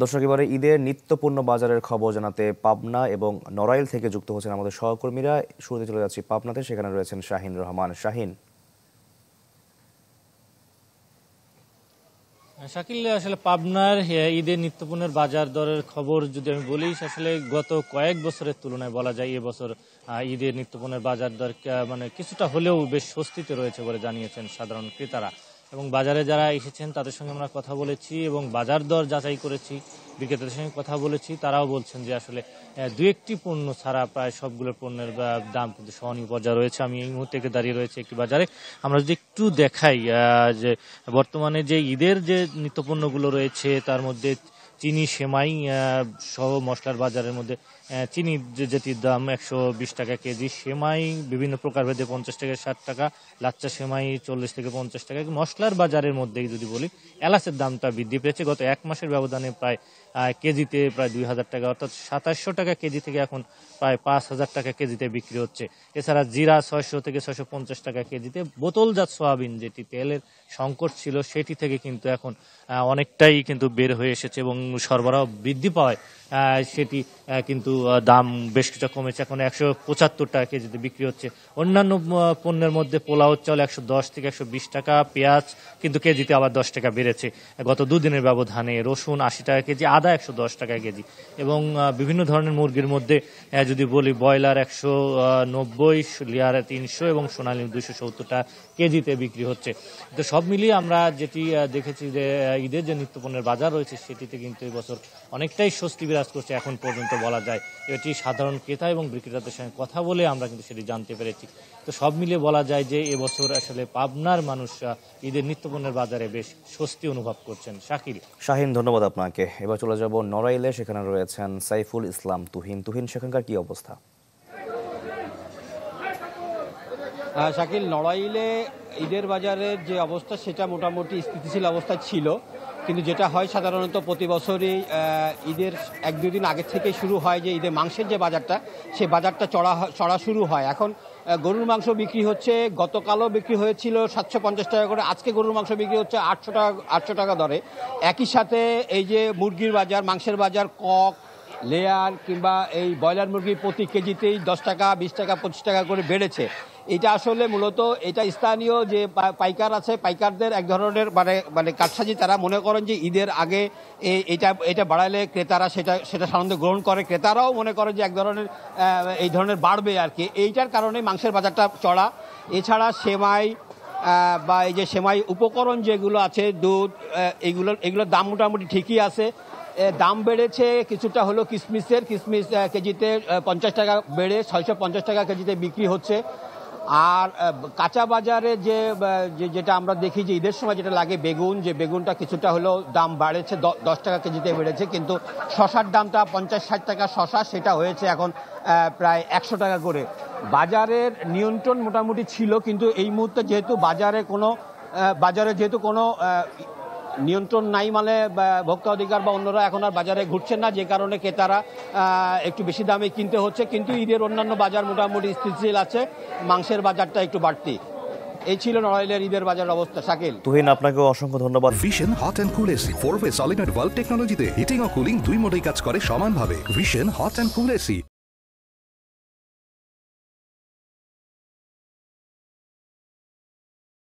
দর্শক, এবারে ঈদের নিত্যপণ্য বাজারের খবর জানাতে পাবনা এবং নড়াইল থেকে যুক্ত হচ্ছেন আমাদের সহকর্মীরা। শুরুতে চলে যাচ্ছি পাবনাতে, সেখানে রয়েছেন শাহিন রহমান। শাহিন। শাকিল, আসলে পাবনার ঈদের নিত্যপণ্যের বাজার দরের খবর যদি আমি বলি, আসলে গত কয়েক বছরের তুলনায় বলা যায় এবছর ঈদের নিত্যপণ্যের বাজার দর মানে কিছুটা হলেও বেশ স্বস্তিতে রয়েছে বলে জানিয়েছেন সাধারণ ক্রেতারা। এবং বাজারে যারা এসেছেন তাদের সঙ্গে আমরা কথা বলেছি এবং বাজার দর যাচাই করেছি, বিক্রেতাদের সঙ্গে কথা বলেছি। তারাও বলছেন যে আসলে দু একটি পণ্য ছাড়া প্রায় সবগুলো পণ্যের দাম কিন্তু সহনীয় পর্যায়ে রয়েছে। আমি এই মুহূর্তে দাঁড়িয়ে রয়েছে একটি বাজারে। আমরা যদি একটু দেখাই যে বর্তমানে যে ঈদের যে নিত্যপণ্যগুলো রয়েছে তার মধ্যে চিনি, সেমাই সহ মশলার বাজারের মধ্যে চিনি যেটির দাম 120 টাকা কেজি, সেমাই বিভিন্ন প্রকারভেদে 50 থেকে 60 টাকা, লাচ্চা সেমাই 40 থেকে 50 টাকা। মশলার বাজারের মধ্যেই যদি বলি, এলাচের দামটা বৃদ্ধি পেয়েছে গত এক মাসের ব্যবধানে প্রায় কেজিতে প্রায় 2000 টাকা, অর্থাৎ 2700 টাকা কেজি থেকে এখন প্রায় 5000 টাকা কেজিতে বিক্রি হচ্ছে। এছাড়া জিরা 600 থেকে 650 টাকা কেজিতে। বোতলজাত সোয়াবিন, যেটি তেলের সংকট ছিল, সেটি থেকে কিন্তু এখন অনেকটাই কিন্তু বের হয়ে এসেছে এবং সরবরাহ বৃদ্ধি পাওয়ায় সেটি কিন্তু দাম বেশ কিছুটা কমেছে। এখন 175 টাকা কেজিতে বিক্রি হচ্ছে। অন্যান্য পণ্যের মধ্যে পোলাও চাল 110 থেকে 120 টাকা, পেঁয়াজ কিন্তু কেজিতে আবার 10 টাকা বেড়েছে গত দুদিনের ব্যবধানে। রসুন 80 টাকা কেজি, আদা 110 টাকা কেজি। এবং বিভিন্ন ধরনের মুরগির মধ্যে যদি বলি, ব্রয়লার 190, লেয়ার 300 এবং সোনালী 270 টাকা কেজিতে বিক্রি হচ্ছে। তো সব মিলিয়ে আমরা যেটি দেখেছি যে ঈদের যে নিত্যপণ্যের বাজার রয়েছে সেটিতে কিন্তু এবছর অনেকটাই স্বস্তি বিরাজ করছে এখন পর্যন্ত বলা যায়। এটি সাধারণ ক্রেতা এবং বিক্রেতাদের সঙ্গে কথা বলে আমরা কিন্তু সেটি জানতে পেরেছি। তো সব মিলিয়ে বলা যায় যে এবছর আসলে পাবনার মানুষরা ঈদের নিত্যপণ্যের বাজারে বেশ স্বস্তি অনুভব করছেন। শাহিন, ধন্যবাদ আপনাকে। এবার চলে যাব নড়াইলে, সেখানে রয়েছেন সাইফুল ইসলাম তুহিন। তুহিন, সেখানকার কি অবস্থা? শাকিল, নড়াইলে ঈদের বাজারের যে অবস্থা সেটা মোটামুটি স্থিতিশীল অবস্থায় ছিল, কিন্তু যেটা হয় সাধারণত প্রতি বছরই ঈদের এক দুদিন আগে থেকে শুরু হয় যে ঈদের মাংসের যে বাজারটা, সেই বাজারটা চড়া শুরু হয়। এখন গরুর মাংস বিক্রি হচ্ছে, গতকালও বিক্রি হয়েছিল 750 টাকা করে, আজকে গরুর মাংস বিক্রি হচ্ছে 800 টাকা দরে। একই সাথে এই যে মুরগির বাজার, মাংসের বাজার, কক, লেয়ার কিংবা এই ব্রয়লার মুরগি প্রতি কেজিতেই 10 টাকা, 20 টাকা, 25 টাকা করে বেড়েছে। এটা আসলে মূলত এটা স্থানীয় যে পাইকার আছে, পাইকারদের এক ধরনের মানে কারসাজি। তারা মনে করেন যে ঈদের আগে এটা বাড়ালে ক্রেতারা সেটা সাধারণত গ্রহণ করে। ক্রেতারাও মনে করে যে এক ধরনের এই ধরনের বাড়বে আর কি। এইটার কারণে মাংসের বাজারটা চড়া। এছাড়া সেমাই বা এই যে সেমাই উপকরণ যেগুলো আছে, দুধ, এগুলোর দাম মোটামুটি ঠিকই আছে। দাম বেড়েছে কিছুটা হলো কিশমিশ কেজিতে 50 টাকা বেড়ে 650 টাকা কেজিতে বিক্রি হচ্ছে। আর কাঁচা বাজারে যেটা আমরা দেখি যে ঈদের সময় যেটা লাগে বেগুন, যে বেগুনটা কিছুটা হলেও দাম বাড়েছে, 10 টাকা কেজিতে বেড়েছে। কিন্তু শশার দামটা 50-60 টাকা শশা, সেটা হয়েছে এখন প্রায় 100 টাকা করে। বাজারের নিয়ন্ত্রণ মোটামুটি ছিল, কিন্তু এই মুহূর্তে যেহেতু বাজারে কোনো নিয়ন্ত্রণ নাই, মানে ভোক্তা অধিকার বা অন্যরা এখন আর বাজারে ঘুরছেন না, যে কারণে ক্রেতারা একটু বেশি দামে কিনতে হচ্ছে। কিন্তু ঈদের অন্যান্য বাজার মোটামুটি স্থিতিশীল আছে, মাংসের বাজারটা একটু বাড়তি। এই ছিল নড়াইলের ঈদের বাজার অবস্থা। শাকিল, তুহিন, আপনাকে অসংখ্য ধন্যবাদ। Vision hot and cool AC 4-ওয়ে সলিনয়েড ভালভ টেকনোলজিতে হিটিং ও কুলিং দুই মোডেই কাজ করে সমানভাবে। Vision hot and cool AC.